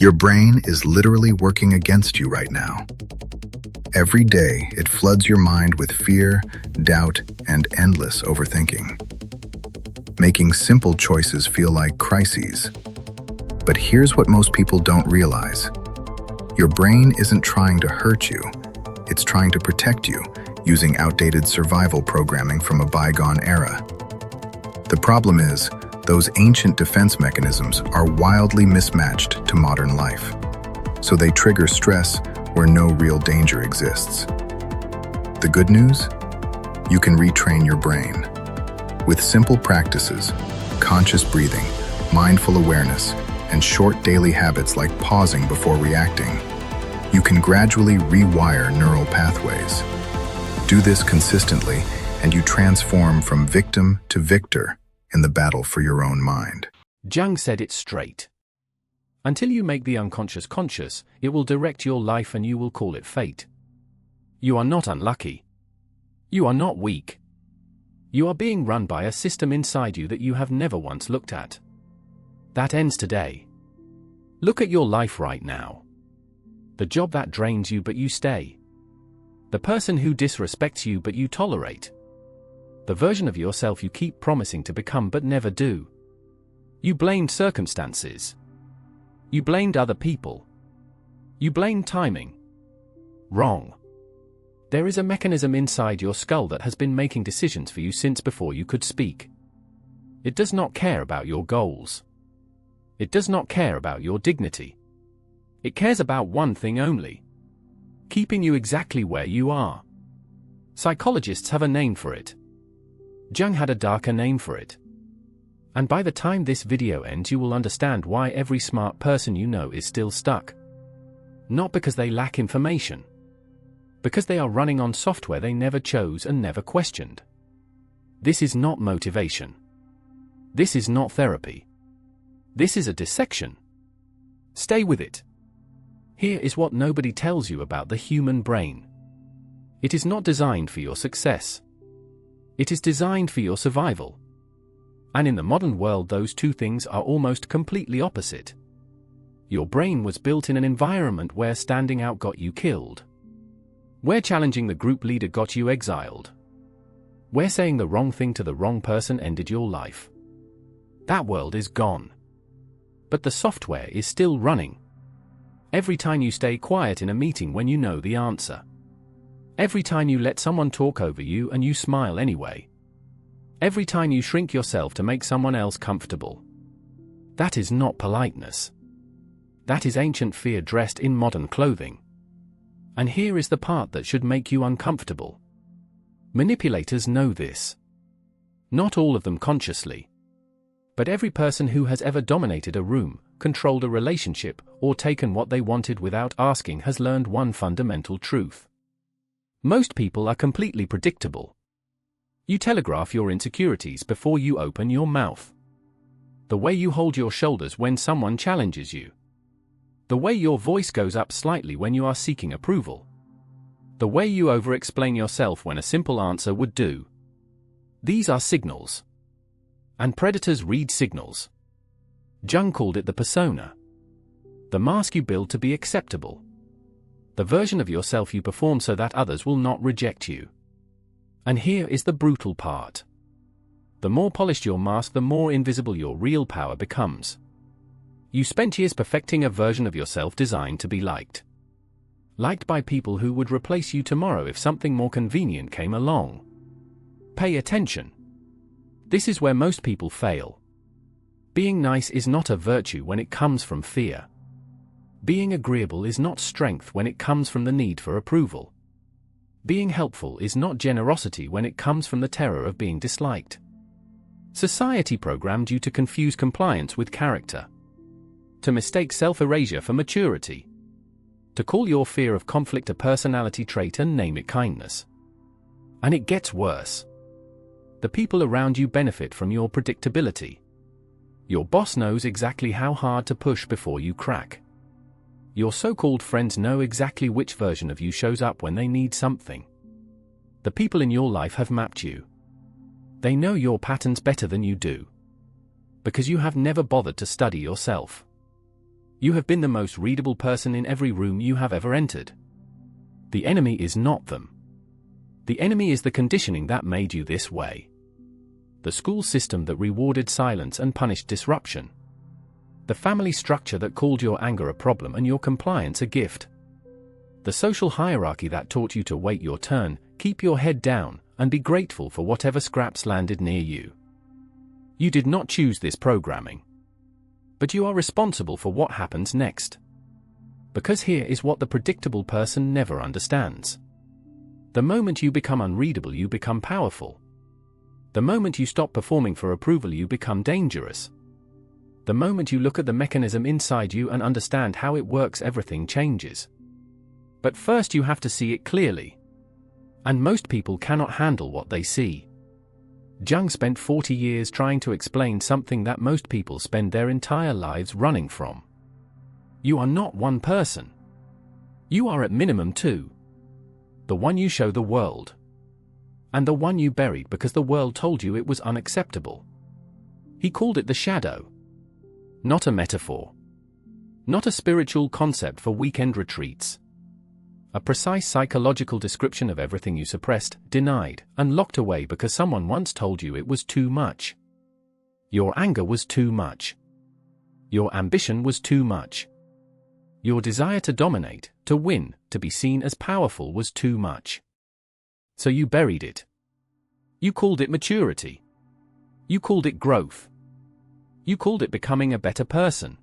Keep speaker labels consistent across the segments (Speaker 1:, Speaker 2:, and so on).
Speaker 1: Your brain is literally working against you right now. Every day, it floods your mind with fear, doubt, and endless overthinking, making simple choices feel like crises. But here's what most people don't realize. Your brain isn't trying to hurt you. It's trying to protect you, using outdated survival programming from a bygone era. The problem is, those ancient defense mechanisms are wildly mismatched to modern life, so they trigger stress where no real danger exists. The good news? You can retrain your brain. With simple practices, conscious breathing, mindful awareness, and short daily habits like pausing before reacting, you can gradually rewire neural pathways. Do this consistently, and you transform from victim to victor in the battle for your own mind.
Speaker 2: Jung said it straight. Until you make the unconscious conscious, it will direct your life and you will call it fate. You are not unlucky. You are not weak. You are being run by a system inside you that you have never once looked at. That ends today. Look at your life right now. The job that drains you but you stay. The person who disrespects you but you tolerate. The version of yourself you keep promising to become but never do. You blamed circumstances. You blamed other people. You blamed timing. Wrong. There is a mechanism inside your skull that has been making decisions for you since before you could speak. It does not care about your goals. It does not care about your dignity. It cares about one thing only: keeping you exactly where you are. Psychologists have a name for it. Jung had a darker name for it. And by the time this video ends, you will understand why every smart person you know is still stuck. Not because they lack information. Because they are running on software they never chose and never questioned. This is not motivation. This is not therapy. This is a dissection. Stay with it. Here is what nobody tells you about the human brain. It is not designed for your success. It is designed for your survival. And in the modern world, those two things are almost completely opposite. Your brain was built in an environment where standing out got you killed. Where challenging the group leader got you exiled. Where saying the wrong thing to the wrong person ended your life. That world is gone. But the software is still running. Every time you stay quiet in a meeting when you know the answer. Every time you let someone talk over you and you smile anyway. Every time you shrink yourself to make someone else comfortable. That is not politeness. That is ancient fear dressed in modern clothing. And here is the part that should make you uncomfortable. Manipulators know this. Not all of them consciously. But every person who has ever dominated a room, controlled a relationship, or taken what they wanted without asking has learned one fundamental truth. Most people are completely predictable. You telegraph your insecurities before you open your mouth. The way you hold your shoulders when someone challenges you. The way your voice goes up slightly when you are seeking approval. The way you over-explain yourself when a simple answer would do. These are signals. And predators read signals. Jung called it the persona. The mask you build to be acceptable. The version of yourself you perform so that others will not reject you. And here is the brutal part. The more polished your mask, the more invisible your real power becomes. You spent years perfecting a version of yourself designed to be liked. Liked by people who would replace you tomorrow if something more convenient came along. Pay attention. This is where most people fail. Being nice is not a virtue when it comes from fear. Being agreeable is not strength when it comes from the need for approval. Being helpful is not generosity when it comes from the terror of being disliked. Society programmed you to confuse compliance with character. To mistake self-erasure for maturity. To call your fear of conflict a personality trait and name it kindness. And it gets worse. The people around you benefit from your predictability. Your boss knows exactly how hard to push before you crack. Your so-called friends know exactly which version of you shows up when they need something. The people in your life have mapped you. They know your patterns better than you do. Because you have never bothered to study yourself. You have been the most readable person in every room you have ever entered. The enemy is not them. The enemy is the conditioning that made you this way. The school system that rewarded silence and punished disruption. The family structure that called your anger a problem and your compliance a gift. The social hierarchy that taught you to wait your turn, keep your head down, and be grateful for whatever scraps landed near you. You did not choose this programming. But you are responsible for what happens next. Because here is what the predictable person never understands. The moment you become unreadable, you become powerful. The moment you stop performing for approval, you become dangerous. The moment you look at the mechanism inside you and understand how it works, everything changes. But first you have to see it clearly. And most people cannot handle what they see. Jung spent 40 years trying to explain something that most people spend their entire lives running from. You are not one person. You are at minimum two. The one you show the world. And the one you buried because the world told you it was unacceptable. He called it the shadow. Not a metaphor. Not a spiritual concept for weekend retreats. A precise psychological description of everything you suppressed, denied, and locked away because someone once told you it was too much. Your anger was too much. Your ambition was too much. Your desire to dominate, to win, to be seen as powerful was too much. So you buried it. You called it maturity. You called it growth. You called it becoming a better person.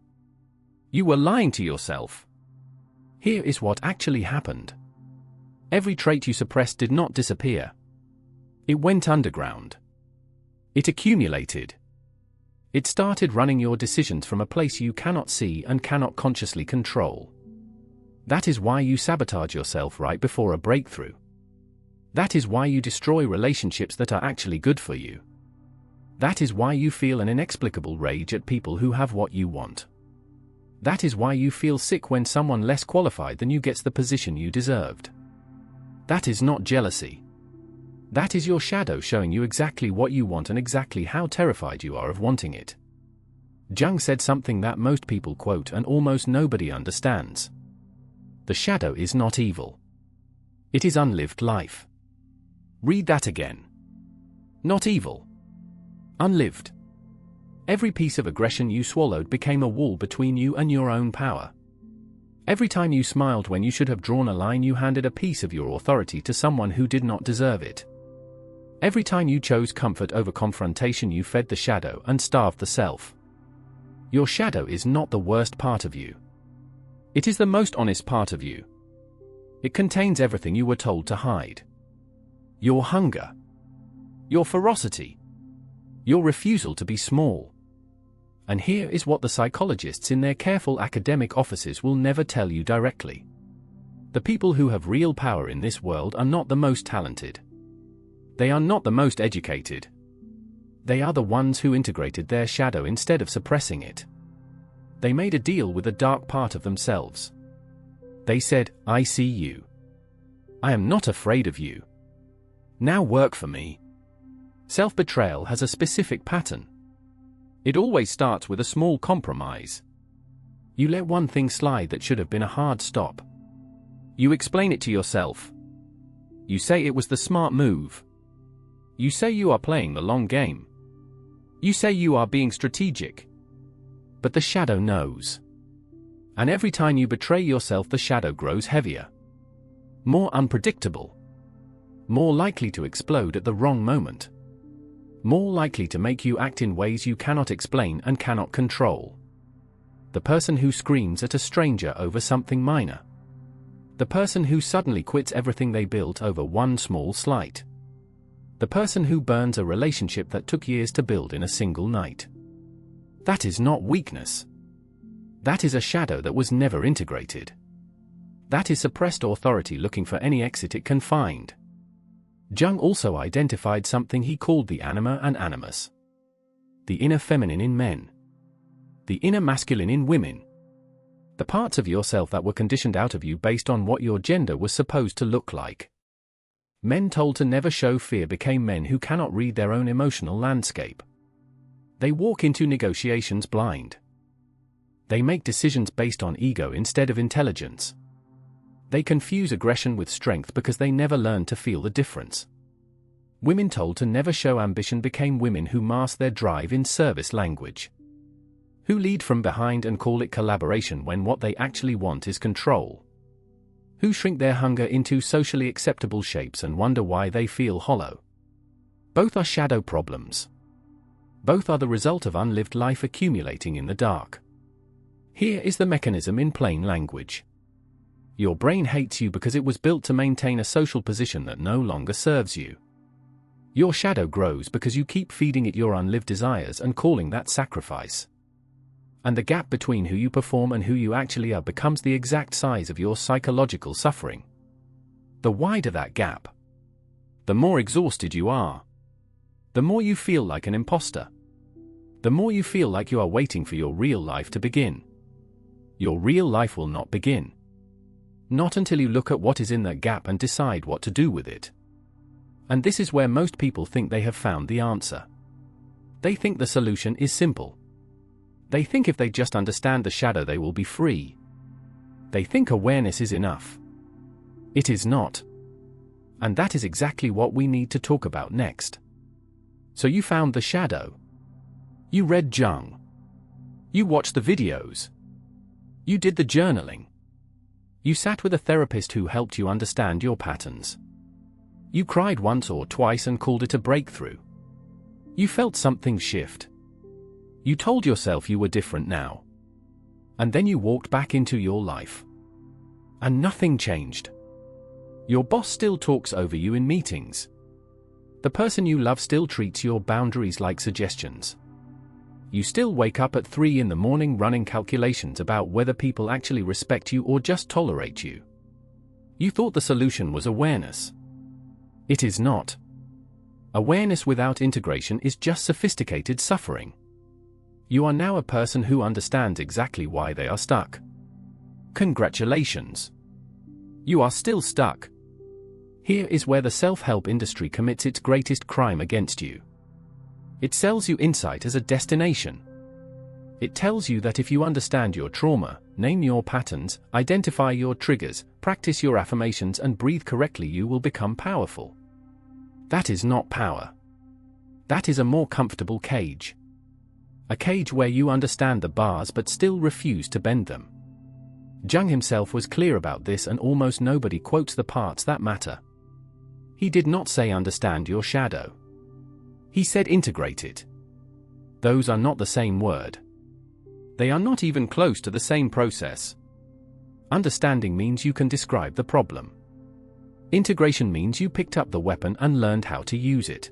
Speaker 2: You were lying to yourself. Here is what actually happened. Every trait you suppressed did not disappear. It went underground. It accumulated. It started running your decisions from a place you cannot see and cannot consciously control. That is why you sabotage yourself right before a breakthrough. That is why you destroy relationships that are actually good for you. That is why you feel an inexplicable rage at people who have what you want. That is why you feel sick when someone less qualified than you gets the position you deserved. That is not jealousy. That is your shadow showing you exactly what you want and exactly how terrified you are of wanting it. Jung said something that most people quote and almost nobody understands. The shadow is not evil. It is unlived life. Read that again. Not evil. Unlived. Every piece of aggression you swallowed became a wall between you and your own power. Every time you smiled when you should have drawn a line, you handed a piece of your authority to someone who did not deserve it. Every time you chose comfort over confrontation, you fed the shadow and starved the self. Your shadow is not the worst part of you. It is the most honest part of you. It contains everything you were told to hide. Your hunger. Your ferocity. Your refusal to be small. And here is what the psychologists in their careful academic offices will never tell you directly. The people who have real power in this world are not the most talented. They are not the most educated. They are the ones who integrated their shadow instead of suppressing it. They made a deal with a dark part of themselves. They said, I see you. I am not afraid of you. Now work for me. Self-betrayal has a specific pattern. It always starts with a small compromise. You let one thing slide that should have been a hard stop. You explain it to yourself. You say it was the smart move. You say you are playing the long game. You say you are being strategic. But the shadow knows. And every time you betray yourself, the shadow grows heavier. More unpredictable. More likely to explode at the wrong moment. More likely to make you act in ways you cannot explain and cannot control. The person who screams at a stranger over something minor. The person who suddenly quits everything they built over one small slight. The person who burns a relationship that took years to build in a single night. That is not weakness. That is a shadow that was never integrated. That is suppressed authority looking for any exit it can find. Jung also identified something he called the anima and animus. The inner feminine in men. The inner masculine in women. The parts of yourself that were conditioned out of you based on what your gender was supposed to look like. Men told to never show fear became men who cannot read their own emotional landscape. They walk into negotiations blind. They make decisions based on ego instead of intelligence. They confuse aggression with strength because they never learned to feel the difference. Women told to never show ambition became women who mask their drive in service language. Who lead from behind and call it collaboration when what they actually want is control. Who shrink their hunger into socially acceptable shapes and wonder why they feel hollow. Both are shadow problems. Both are the result of unlived life accumulating in the dark. Here is the mechanism in plain language. Your brain hates you because it was built to maintain a social position that no longer serves you. Your shadow grows because you keep feeding it your unlived desires and calling that sacrifice. And the gap between who you perform and who you actually are becomes the exact size of your psychological suffering. The wider that gap, the more exhausted you are. The more you feel like an imposter. The more you feel like you are waiting for your real life to begin. Your real life will not begin. Not until you look at what is in that gap and decide what to do with it. And this is where most people think they have found the answer. They think the solution is simple. They think if they just understand the shadow they will be free. They think awareness is enough. It is not. And that is exactly what we need to talk about next. So you found the shadow. You read Jung. You watched the videos. You did the journaling. You sat with a therapist who helped you understand your patterns. You cried once or twice and called it a breakthrough. You felt something shift. You told yourself you were different now. And then you walked back into your life. And nothing changed. Your boss still talks over you in meetings. The person you love still treats your boundaries like suggestions. You still wake up at 3 in the morning running calculations about whether people actually respect you or just tolerate you. You thought the solution was awareness. It is not. Awareness without integration is just sophisticated suffering. You are now a person who understands exactly why they are stuck. Congratulations. You are still stuck. Here is where the self-help industry commits its greatest crime against you. It sells you insight as a destination. It tells you that if you understand your trauma, name your patterns, identify your triggers, practice your affirmations and breathe correctly, you will become powerful. That is not power. That is a more comfortable cage. A cage where you understand the bars but still refuse to bend them. Jung himself was clear about this, and almost nobody quotes the parts that matter. He did not say understand your shadow. He said integrate it. Those are not the same word. They are not even close to the same process. Understanding means you can describe the problem. Integration means you picked up the weapon and learned how to use it.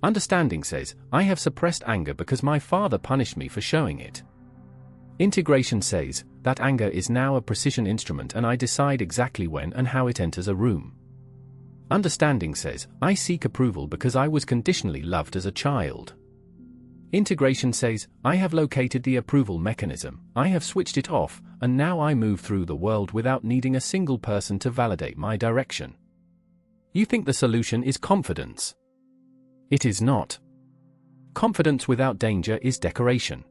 Speaker 2: Understanding says, I have suppressed anger because my father punished me for showing it. Integration says, that anger is now a precision instrument and I decide exactly when and how it enters a room. Understanding says, I seek approval because I was conditionally loved as a child. Integration says, I have located the approval mechanism, I have switched it off, and now I move through the world without needing a single person to validate my direction. You think the solution is confidence. It is not. Confidence without danger is decoration.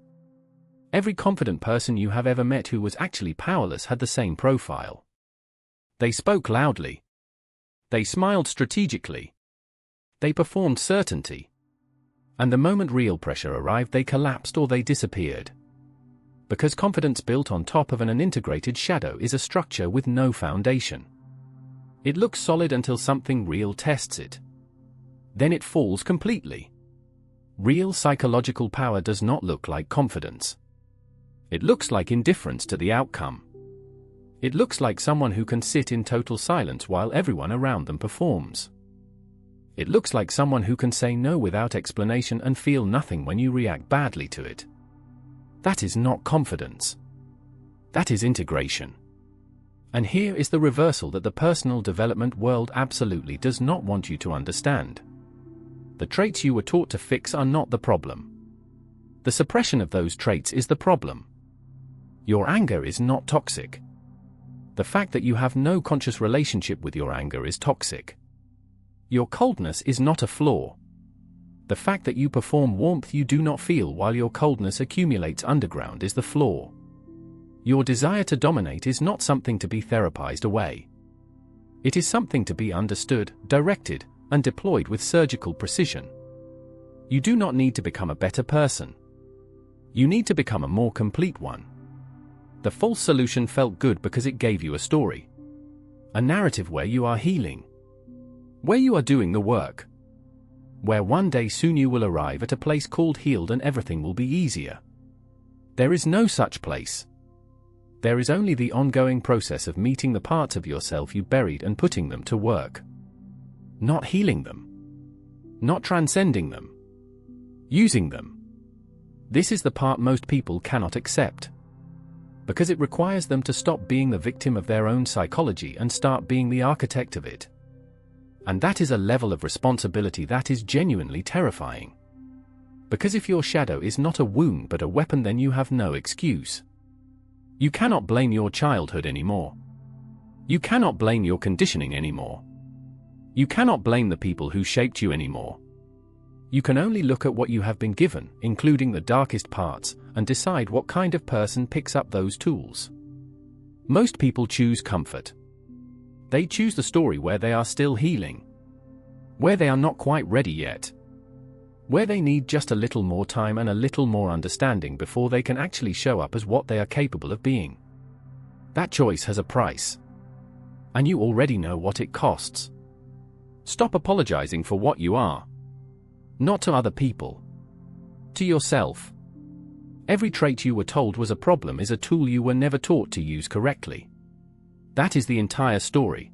Speaker 2: Every confident person you have ever met who was actually powerless had the same profile. They spoke loudly. They smiled strategically. They performed certainty. And the moment real pressure arrived, they collapsed or they disappeared. Because confidence built on top of an unintegrated shadow is a structure with no foundation. It looks solid until something real tests it. Then it falls completely. Real psychological power does not look like confidence. It looks like indifference to the outcome. It looks like someone who can sit in total silence while everyone around them performs. It looks like someone who can say no without explanation and feel nothing when you react badly to it. That is not confidence. That is integration. And here is the reversal that the personal development world absolutely does not want you to understand. The traits you were taught to fix are not the problem. The suppression of those traits is the problem. Your anger is not toxic. The fact that you have no conscious relationship with your anger is toxic. Your coldness is not a flaw. The fact that you perform warmth you do not feel while your coldness accumulates underground is the flaw. Your desire to dominate is not something to be therapized away. It is something to be understood, directed, and deployed with surgical precision. You do not need to become a better person. You need to become a more complete one. The false solution felt good because it gave you a story. A narrative where you are healing. Where you are doing the work. Where one day soon you will arrive at a place called healed and everything will be easier. There is no such place. There is only the ongoing process of meeting the parts of yourself you buried and putting them to work. Not healing them. Not transcending them. Using them. This is the part most people cannot accept. Because it requires them to stop being the victim of their own psychology and start being the architect of it. And that is a level of responsibility that is genuinely terrifying. Because if your shadow is not a wound but a weapon, then you have no excuse. You cannot blame your childhood anymore. You cannot blame your conditioning anymore. You cannot blame the people who shaped you anymore. You can only look at what you have been given, including the darkest parts, and decide what kind of person picks up those tools. Most people choose comfort. They choose the story where they are still healing. Where they are not quite ready yet. Where they need just a little more time and a little more understanding before they can actually show up as what they are capable of being. That choice has a price. And you already know what it costs. Stop apologizing for what you are. Not to other people. To yourself. Every trait you were told was a problem is a tool you were never taught to use correctly. That is the entire story.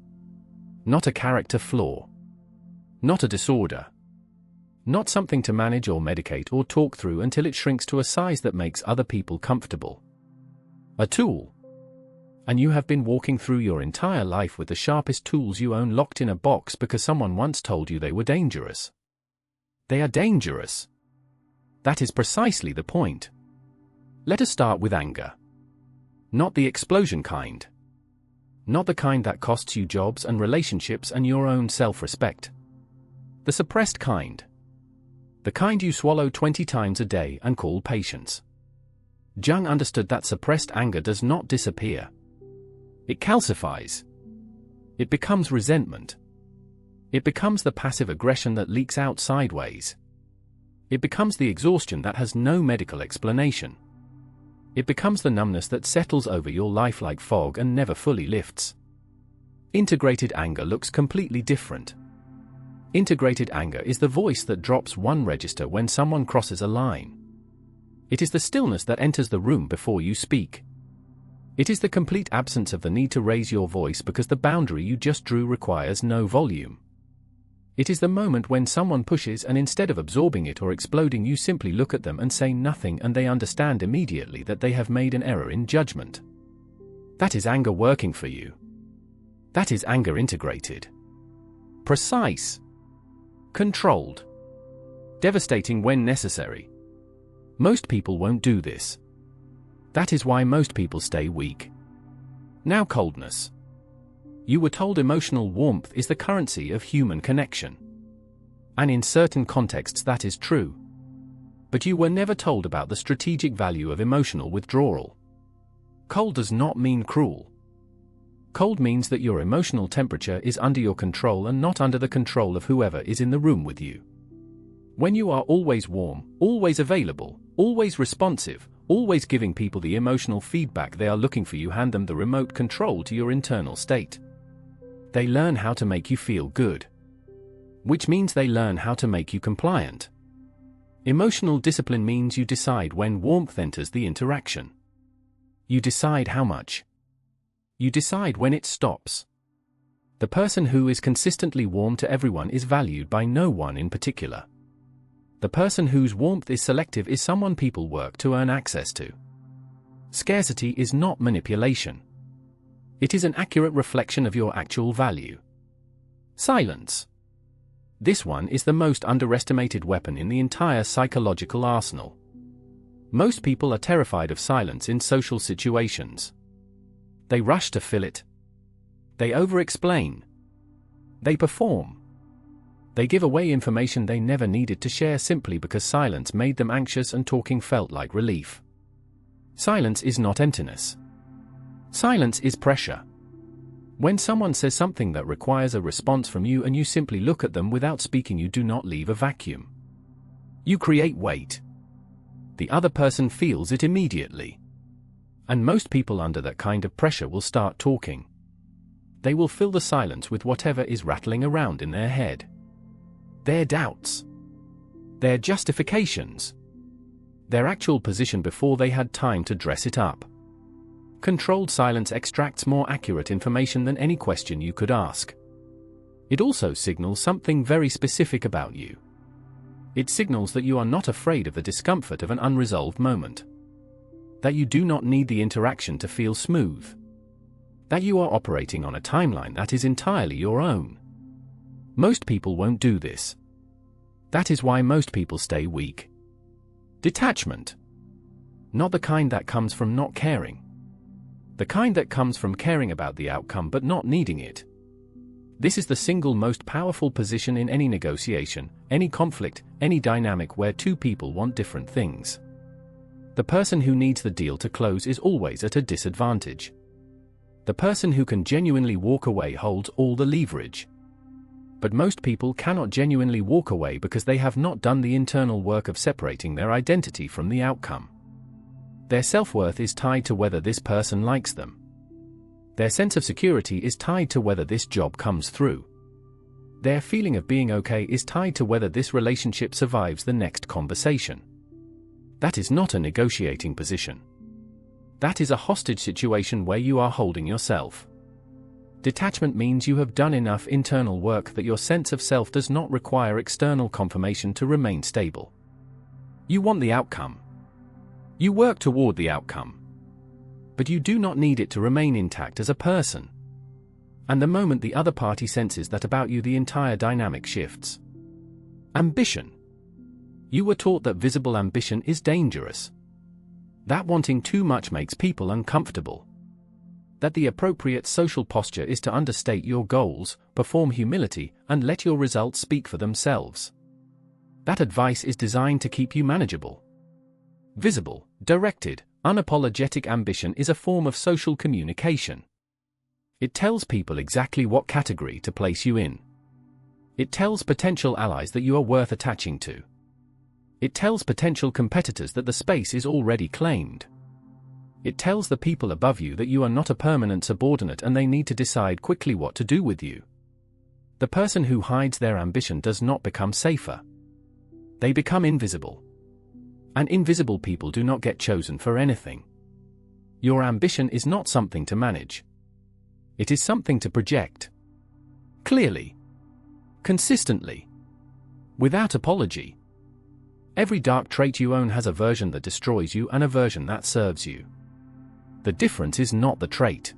Speaker 2: Not a character flaw. Not a disorder. Not something to manage or medicate or talk through until it shrinks to a size that makes other people comfortable. A tool. And you have been walking through your entire life with the sharpest tools you own locked in a box because someone once told you they were dangerous. They are dangerous. That is precisely the point. Let us start with anger. Not the explosion kind. Not the kind that costs you jobs and relationships and your own self-respect. The suppressed kind. The kind you swallow 20 times a day and call patience. Jung understood that suppressed anger does not disappear. It calcifies. It becomes resentment. It becomes the passive aggression that leaks out sideways. It becomes the exhaustion that has no medical explanation. It becomes the numbness that settles over your life like fog and never fully lifts. Integrated anger looks completely different. Integrated anger is the voice that drops one register when someone crosses a line. It is the stillness that enters the room before you speak. It is the complete absence of the need to raise your voice because the boundary you just drew requires no volume. It is the moment when someone pushes and instead of absorbing it or exploding, you simply look at them and say nothing and they understand immediately that they have made an error in judgment. That is anger working for you. That is anger integrated. Precise. Controlled. Devastating when necessary. Most people won't do this. That is why most people stay weak. Now coldness. You were told emotional warmth is the currency of human connection. And in certain contexts that is true. But you were never told about the strategic value of emotional withdrawal. Cold does not mean cruel. Cold means that your emotional temperature is under your control and not under the control of whoever is in the room with you. When you are always warm, always available, always responsive, always giving people the emotional feedback they are looking for, you hand them the remote control to your internal state. They learn how to make you feel good. Which means they learn how to make you compliant. Emotional discipline means you decide when warmth enters the interaction. You decide how much. You decide when it stops. The person who is consistently warm to everyone is valued by no one in particular. The person whose warmth is selective is someone people work to earn access to. Scarcity is not manipulation. It is an accurate reflection of your actual value. Silence. This one is the most underestimated weapon in the entire psychological arsenal. Most people are terrified of silence in social situations. They rush to fill it. They over-explain. They perform. They give away information they never needed to share simply because silence made them anxious and talking felt like relief. Silence is not emptiness. Silence is pressure. When someone says something that requires a response from you and you simply look at them without speaking, you do not leave a vacuum. You create weight. The other person feels it immediately. And most people under that kind of pressure will start talking. They will fill the silence with whatever is rattling around in their head. Their doubts. Their justifications. Their actual position before they had time to dress it up. Controlled silence extracts more accurate information than any question you could ask. It also signals something very specific about you. It signals that you are not afraid of the discomfort of an unresolved moment. That you do not need the interaction to feel smooth. That you are operating on a timeline that is entirely your own. Most people won't do this. That is why most people stay weak. Detachment. Not the kind that comes from not caring. The kind that comes from caring about the outcome but not needing it. This is the single most powerful position in any negotiation, any conflict, any dynamic where two people want different things. The person who needs the deal to close is always at a disadvantage. The person who can genuinely walk away holds all the leverage. But most people cannot genuinely walk away because they have not done the internal work of separating their identity from the outcome. Their self-worth is tied to whether this person likes them. Their sense of security is tied to whether this job comes through. Their feeling of being okay is tied to whether this relationship survives the next conversation. That is not a negotiating position. That is a hostage situation where you are holding yourself. Detachment means you have done enough internal work that your sense of self does not require external confirmation to remain stable. You want the outcome. You work toward the outcome. But you do not need it to remain intact as a person. And the moment the other party senses that about you, the entire dynamic shifts. Ambition. You were taught that visible ambition is dangerous. That wanting too much makes people uncomfortable. That the appropriate social posture is to understate your goals, perform humility, and let your results speak for themselves. That advice is designed to keep you manageable. Visible, directed, unapologetic ambition is a form of social communication. It tells people exactly what category to place you in. It tells potential allies that you are worth attaching to. It tells potential competitors that the space is already claimed. It tells the people above you that you are not a permanent subordinate and they need to decide quickly what to do with you. The person who hides their ambition does not become safer. They become invisible. And invisible people do not get chosen for anything. Your ambition is not something to manage. It is something to project. Clearly. Consistently. Without apology. Every dark trait you own has a version that destroys you and a version that serves you. The difference is not the trait.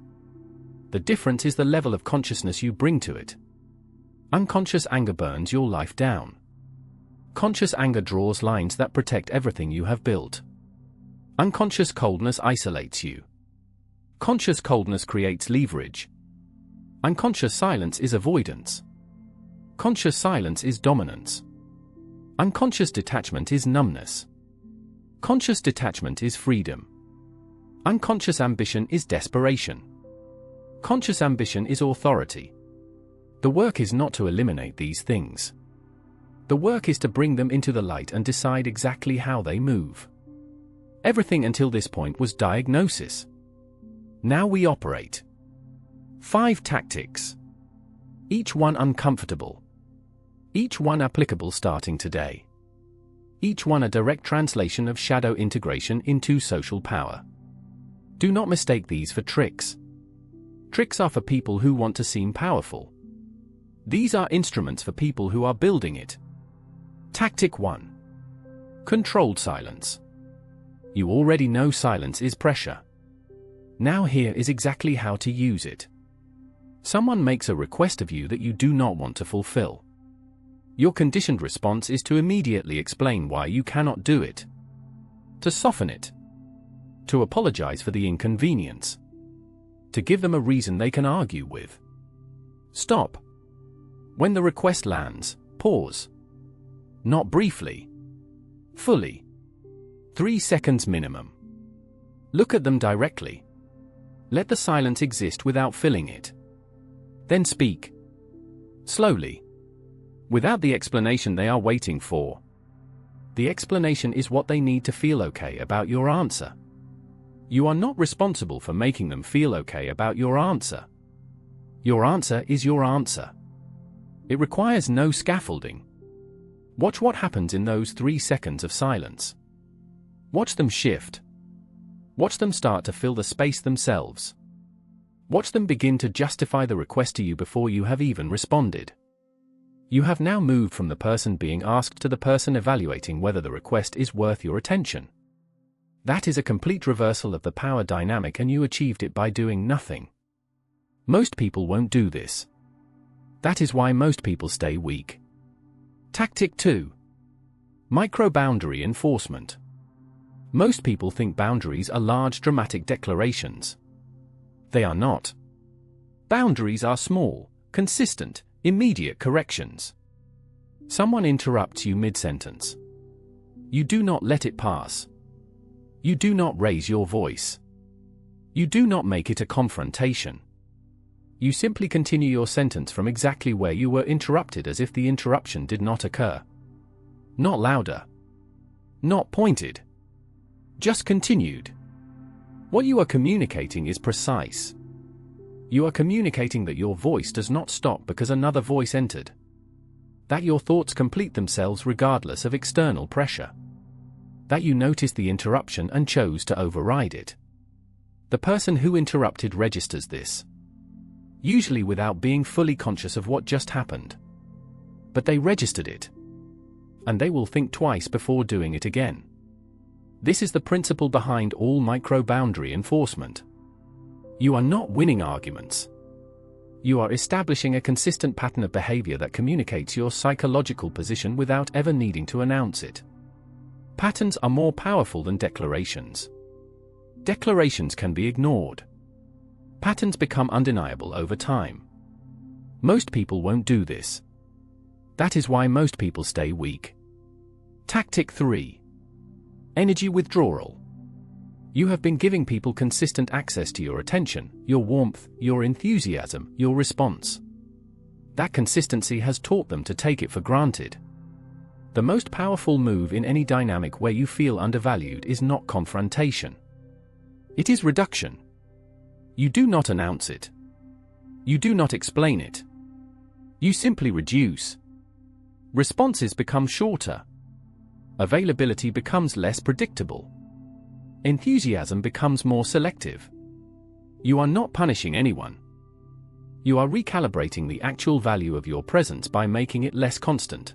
Speaker 2: The difference is the level of consciousness you bring to it. Unconscious anger burns your life down. Conscious anger draws lines that protect everything you have built. Unconscious coldness isolates you. Conscious coldness creates leverage. Unconscious silence is avoidance. Conscious silence is dominance. Unconscious detachment is numbness. Conscious detachment is freedom. Unconscious ambition is desperation. Conscious ambition is authority. The work is not to eliminate these things. The work is to bring them into the light and decide exactly how they move. Everything until this point was diagnosis. Now we operate. 5 tactics. Each one uncomfortable. Each one applicable starting today. Each one a direct translation of shadow integration into social power. Do not mistake these for tricks. Tricks are for people who want to seem powerful. These are instruments for people who are building it. Tactic 1. Controlled silence. You already know silence is pressure. Now here is exactly how to use it. Someone makes a request of you that you do not want to fulfill. Your conditioned response is to immediately explain why you cannot do it. To soften it. To apologize for the inconvenience. To give them a reason they can argue with. Stop. When the request lands, pause. Not briefly. Fully. 3 seconds minimum. Look at them directly. Let the silence exist without filling it. Then speak. Slowly. Without the explanation they are waiting for. The explanation is what they need to feel okay about your answer. You are not responsible for making them feel okay about your answer. Your answer is your answer. It requires no scaffolding. Watch what happens in those 3 seconds of silence. Watch them shift. Watch them start to fill the space themselves. Watch them begin to justify the request to you before you have even responded. You have now moved from the person being asked to the person evaluating whether the request is worth your attention. That is a complete reversal of the power dynamic, and you achieved it by doing nothing. Most people won't do this. That is why most people stay weak. Tactic 2. Micro-boundary enforcement. Most people think boundaries are large dramatic declarations. They are not. Boundaries are small, consistent, immediate corrections. Someone interrupts you mid-sentence. You do not let it pass. You do not raise your voice. You do not make it a confrontation. You simply continue your sentence from exactly where you were interrupted, as if the interruption did not occur. Not louder. Not pointed. Just continued. What you are communicating is precise. You are communicating that your voice does not stop because another voice entered. That your thoughts complete themselves regardless of external pressure. That you noticed the interruption and chose to override it. The person who interrupted registers this. Usually without being fully conscious of what just happened. But they registered it. And they will think twice before doing it again. This is the principle behind all micro-boundary enforcement. You are not winning arguments. You are establishing a consistent pattern of behavior that communicates your psychological position without ever needing to announce it. Patterns are more powerful than declarations. Declarations can be ignored. Patterns become undeniable over time. Most people won't do this. That is why most people stay weak. Tactic 3. Energy withdrawal. You have been giving people consistent access to your attention, your warmth, your enthusiasm, your response. That consistency has taught them to take it for granted. The most powerful move in any dynamic where you feel undervalued is not confrontation. It is reduction. You do not announce it. You do not explain it. You simply reduce. Responses become shorter. Availability becomes less predictable. Enthusiasm becomes more selective. You are not punishing anyone. You are recalibrating the actual value of your presence by making it less constant.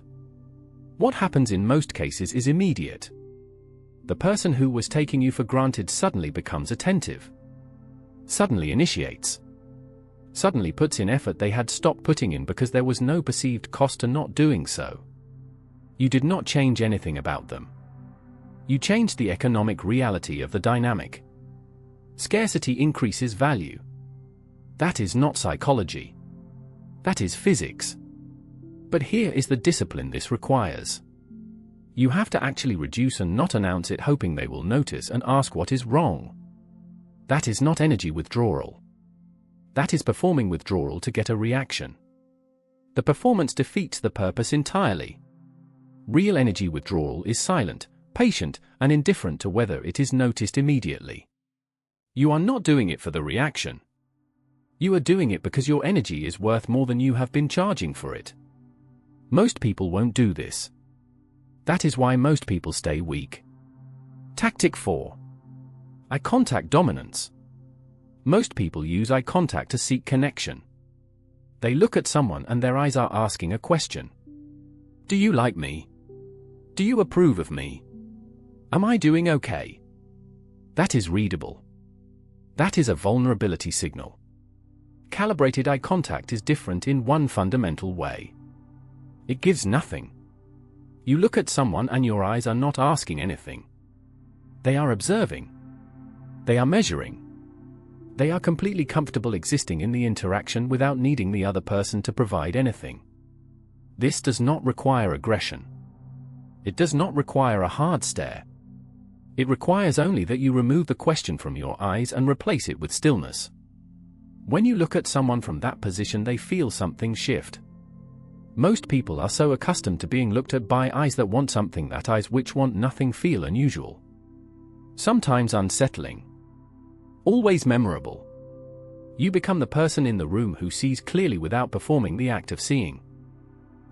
Speaker 2: What happens in most cases is immediate. The person who was taking you for granted suddenly becomes attentive. Suddenly initiates. Suddenly puts in effort they had stopped putting in because there was no perceived cost to not doing so. You did not change anything about them. You changed the economic reality of the dynamic. Scarcity increases value. That is not psychology. That is physics. But here is the discipline this requires. You have to actually reduce and not announce it hoping they will notice and ask what is wrong. That is not energy withdrawal. That is performing withdrawal to get a reaction. The performance defeats the purpose entirely. Real energy withdrawal is silent, patient, and indifferent to whether it is noticed immediately. You are not doing it for the reaction. You are doing it because your energy is worth more than you have been charging for it. Most people won't do this. That is why most people stay weak. Tactic 4. Eye contact dominance. Most people use eye contact to seek connection. They look at someone and their eyes are asking a question. Do you like me? Do you approve of me? Am I doing okay? That is readable. That is a vulnerability signal. Calibrated eye contact is different in one fundamental way. It gives nothing. You look at someone and your eyes are not asking anything. They are observing. They are measuring. They are completely comfortable existing in the interaction without needing the other person to provide anything. This does not require aggression. It does not require a hard stare. It requires only that you remove the question from your eyes and replace it with stillness. When you look at someone from that position, they feel something shift. Most people are so accustomed to being looked at by eyes that want something that eyes which want nothing feel unusual. Sometimes unsettling. Always memorable. You become the person in the room who sees clearly without performing the act of seeing.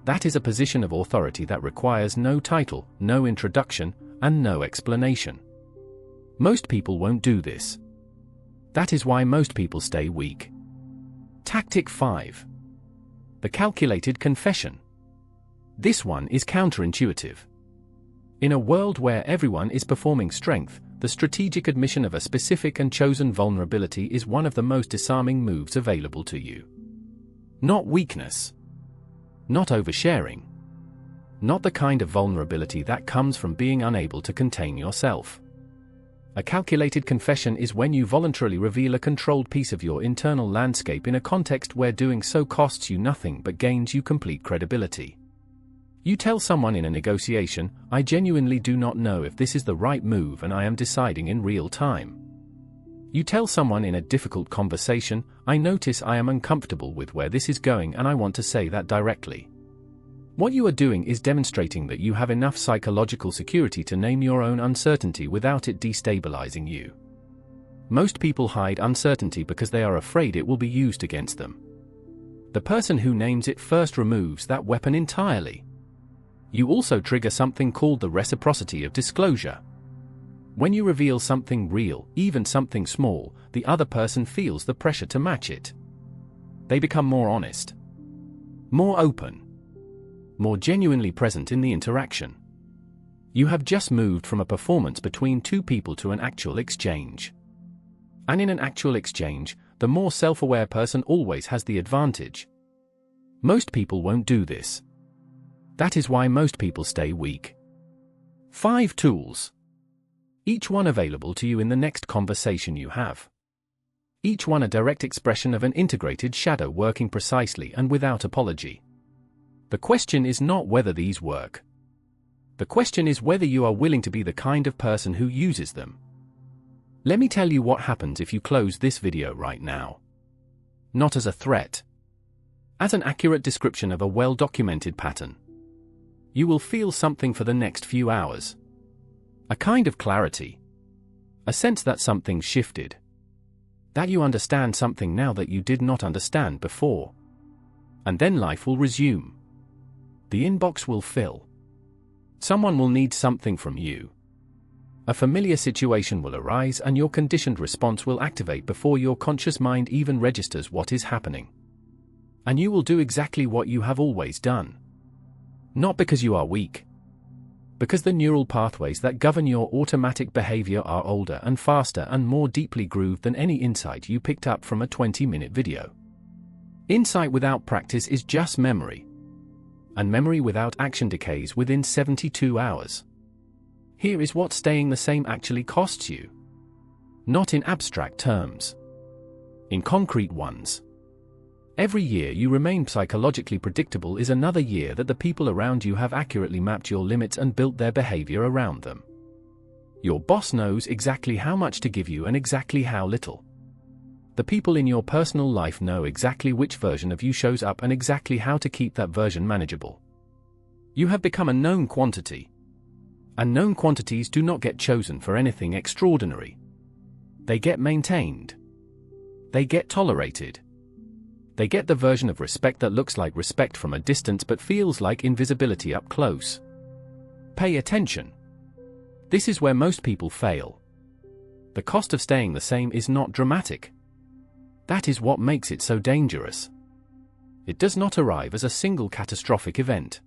Speaker 2: That is a position of authority that requires no title, no introduction, and no explanation. Most people won't do this. That is why most people stay weak. Tactic 5. The calculated confession. This one is counterintuitive. In a world where everyone is performing strength, the strategic admission of a specific and chosen vulnerability is one of the most disarming moves available to you. Not weakness. Not oversharing. Not the kind of vulnerability that comes from being unable to contain yourself. A calculated confession is when you voluntarily reveal a controlled piece of your internal landscape in a context where doing so costs you nothing but gains you complete credibility. You tell someone in a negotiation, "I genuinely do not know if this is the right move and I am deciding in real time." You tell someone in a difficult conversation, "I notice I am uncomfortable with where this is going and I want to say that directly." What you are doing is demonstrating that you have enough psychological security to name your own uncertainty without it destabilizing you. Most people hide uncertainty because they are afraid it will be used against them. The person who names it first removes that weapon entirely. You also trigger something called the reciprocity of disclosure. When you reveal something real, even something small, the other person feels the pressure to match it. They become more honest, more open, more genuinely present in the interaction. You have just moved from a performance between two people to an actual exchange. And in an actual exchange, the more self-aware person always has the advantage. Most people won't do this. That is why most people stay weak. 5 tools. Each one available to you in the next conversation you have. Each one a direct expression of an integrated shadow working precisely and without apology. The question is not whether these work. The question is whether you are willing to be the kind of person who uses them. Let me tell you what happens if you close this video right now. Not as a threat. As an accurate description of a well-documented pattern. You will feel something for the next few hours. A kind of clarity. A sense that something's shifted. That you understand something now that you did not understand before. And then life will resume. The inbox will fill. Someone will need something from you. A familiar situation will arise and your conditioned response will activate before your conscious mind even registers what is happening. And you will do exactly what you have always done. Not because you are weak. Because the neural pathways that govern your automatic behavior are older and faster and more deeply grooved than any insight you picked up from a 20-minute video. Insight without practice is just memory. And memory without action decays within 72 hours. Here is what staying the same actually costs you. Not in abstract terms. In concrete ones. Every year you remain psychologically predictable is another year that the people around you have accurately mapped your limits and built their behavior around them. Your boss knows exactly how much to give you and exactly how little. The people in your personal life know exactly which version of you shows up and exactly how to keep that version manageable. You have become a known quantity. And known quantities do not get chosen for anything extraordinary. They get maintained. They get tolerated. They get the version of respect that looks like respect from a distance but feels like invisibility up close. Pay attention. This is where most people fail. The cost of staying the same is not dramatic. That is what makes it so dangerous. It does not arrive as a single catastrophic event.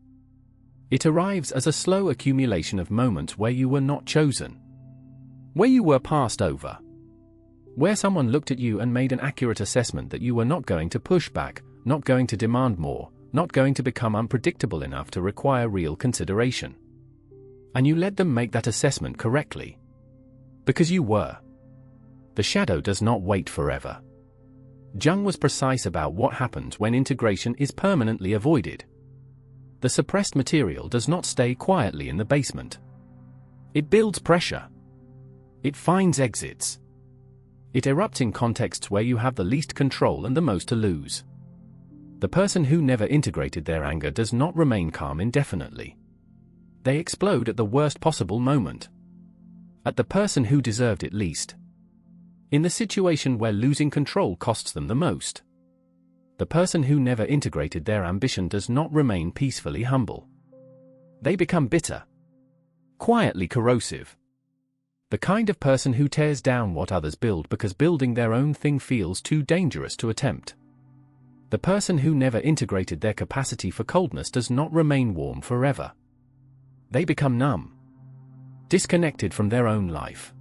Speaker 2: It arrives as a slow accumulation of moments where you were not chosen. Where you were passed over. Where someone looked at you and made an accurate assessment that you were not going to push back, not going to demand more, not going to become unpredictable enough to require real consideration. And you let them make that assessment correctly. Because you were. The shadow does not wait forever. Jung was precise about what happens when integration is permanently avoided. The suppressed material does not stay quietly in the basement. It builds pressure. It finds exits. It erupts in contexts where you have the least control and the most to lose. The person who never integrated their anger does not remain calm indefinitely. They explode at the worst possible moment. At the person who deserved it least. In the situation where losing control costs them the most. The person who never integrated their ambition does not remain peacefully humble. They become bitter. Quietly corrosive. The kind of person who tears down what others build because building their own thing feels too dangerous to attempt. The person who never integrated their capacity for coldness does not remain warm forever. They become numb. Disconnected from their own life.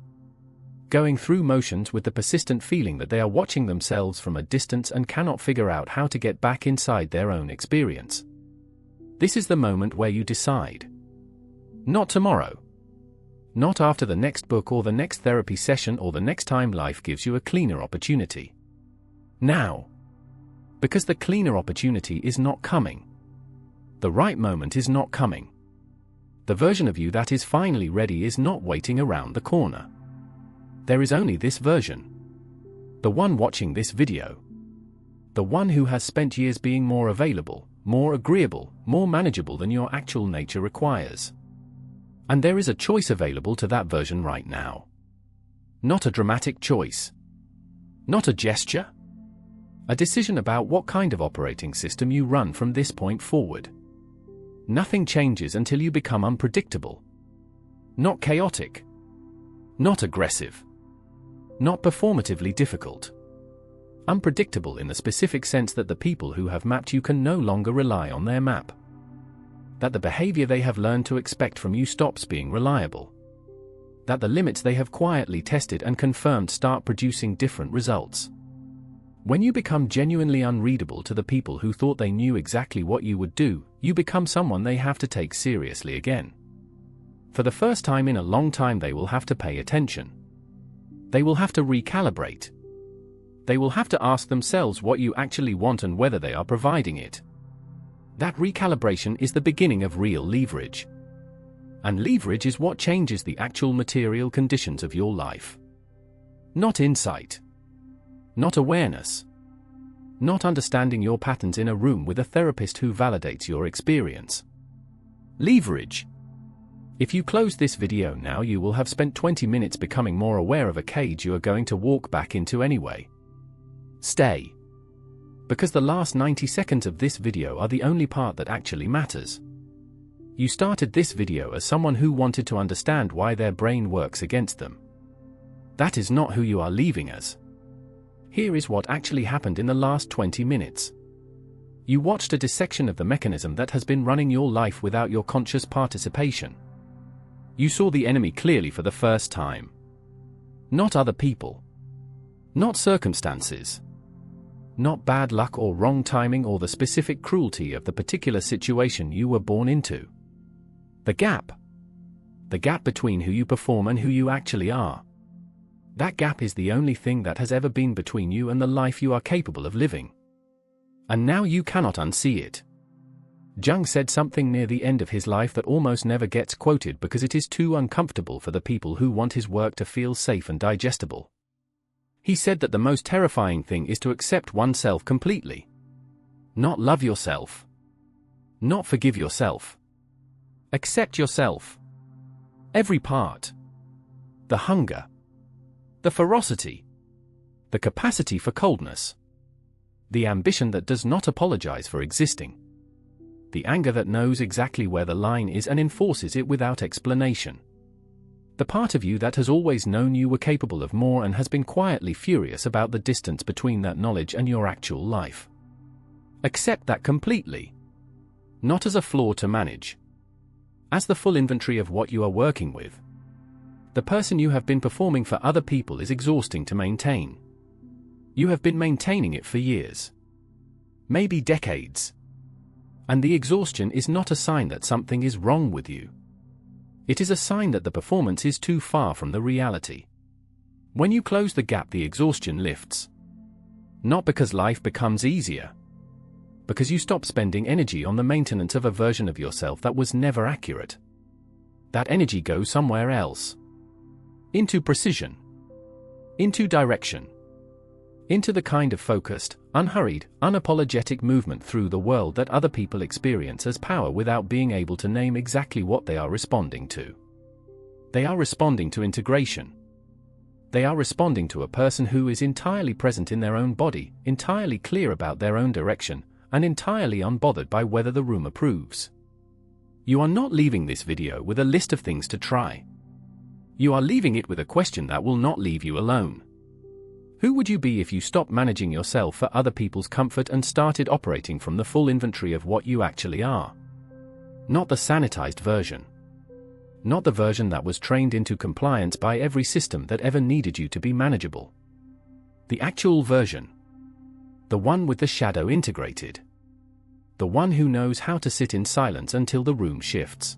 Speaker 2: Going through motions with the persistent feeling that they are watching themselves from a distance and cannot figure out how to get back inside their own experience. This is the moment where you decide. Not tomorrow. Not after the next book or the next therapy session or the next time life gives you a cleaner opportunity. Now. Because the cleaner opportunity is not coming. The right moment is not coming. The version of you that is finally ready is not waiting around the corner. There is only this version. The one watching this video. The one who has spent years being more available, more agreeable, more manageable than your actual nature requires. And there is a choice available to that version right now. Not a dramatic choice. Not a gesture. A decision about what kind of operating system you run from this point forward. Nothing changes until you become unpredictable. Not chaotic. Not aggressive. Not performatively difficult. Unpredictable in the specific sense that the people who have mapped you can no longer rely on their map. That the behavior they have learned to expect from you stops being reliable. That the limits they have quietly tested and confirmed start producing different results. When you become genuinely unreadable to the people who thought they knew exactly what you would do, you become someone they have to take seriously again. For the first time in a long time they will have to pay attention. They will have to recalibrate. They will have to ask themselves what you actually want and whether they are providing it. That recalibration is the beginning of real leverage. And leverage is what changes the actual material conditions of your life. Not insight. Not awareness. Not understanding your patterns in a room with a therapist who validates your experience. Leverage. If you close this video now, you will have spent 20 minutes becoming more aware of a cage you are going to walk back into anyway. Stay. Because the last 90 seconds of this video are the only part that actually matters. You started this video as someone who wanted to understand why their brain works against them. That is not who you are leaving as. Here is what actually happened in the last 20 minutes. You watched a dissection of the mechanism that has been running your life without your conscious participation. You saw the enemy clearly for the first time. Not other people. Not circumstances. Not bad luck or wrong timing or the specific cruelty of the particular situation you were born into. The gap. The gap between who you perform and who you actually are. That gap is the only thing that has ever been between you and the life you are capable of living. And now you cannot unsee it. Jung said something near the end of his life that almost never gets quoted because it is too uncomfortable for the people who want his work to feel safe and digestible. He said that the most terrifying thing is to accept oneself completely. Not love yourself. Not forgive yourself. Accept yourself. Every part. The hunger. The ferocity. The capacity for coldness. The ambition that does not apologize for existing. The anger that knows exactly where the line is and enforces it without explanation. The part of you that has always known you were capable of more and has been quietly furious about the distance between that knowledge and your actual life. Accept that completely. Not as a flaw to manage. As the full inventory of what you are working with. The person you have been performing for other people is exhausting to maintain. You have been maintaining it for years. Maybe decades. And the exhaustion is not a sign that something is wrong with you. It is a sign that the performance is too far from the reality. When you close the gap, the exhaustion lifts. Not because life becomes easier. Because you stop spending energy on the maintenance of a version of yourself that was never accurate. That energy goes somewhere else. into precision, into direction, into the kind of focused, unhurried, unapologetic movement through the world that other people experience as power without being able to name exactly what they are responding to. They are responding to integration. They are responding to a person who is entirely present in their own body, entirely clear about their own direction, and entirely unbothered by whether the room approves. You are not leaving this video with a list of things to try. You are leaving it with a question that will not leave you alone. Who would you be if you stopped managing yourself for other people's comfort and started operating from the full inventory of what you actually are? Not the sanitized version. Not the version that was trained into compliance by every system that ever needed you to be manageable. The actual version. The one with the shadow integrated. The one who knows how to sit in silence until the room shifts.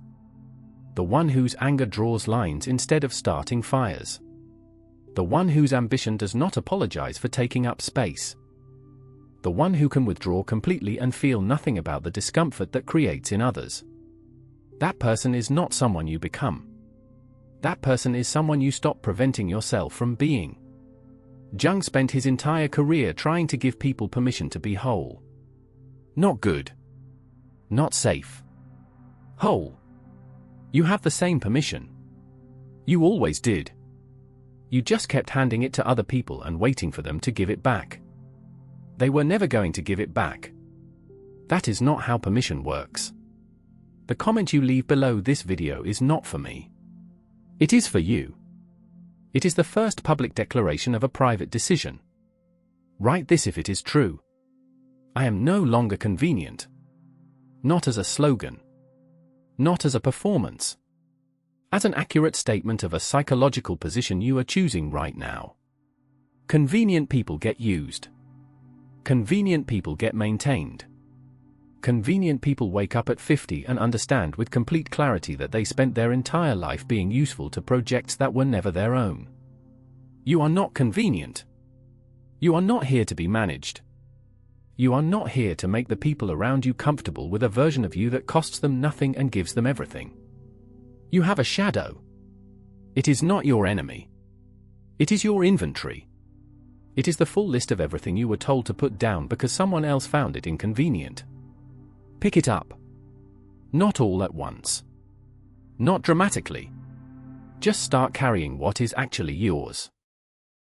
Speaker 2: The one whose anger draws lines instead of starting fires. The one whose ambition does not apologize for taking up space. The one who can withdraw completely and feel nothing about the discomfort that creates in others. That person is not someone you become. That person is someone you stop preventing yourself from being. Jung spent his entire career trying to give people permission to be whole. Not good. Not safe. Whole. You have the same permission. You always did. You just kept handing it to other people and waiting for them to give it back. They were never going to give it back. That is not how permission works. The comment you leave below this video is not for me. It is for you. It is the first public declaration of a private decision. Write this if it is true. I am no longer convenient. Not as a slogan. Not as a performance. As an accurate statement of a psychological position you are choosing right now. Convenient people get used. Convenient people get maintained. Convenient people wake up at 50 and understand with complete clarity that they spent their entire life being useful to projects that were never their own. You are not convenient. You are not here to be managed. You are not here to make the people around you comfortable with a version of you that costs them nothing and gives them everything. You have a shadow. It is not your enemy. It is your inventory. It is the full list of everything you were told to put down because someone else found it inconvenient. Pick it up. Not all at once. Not dramatically. Just start carrying what is actually yours.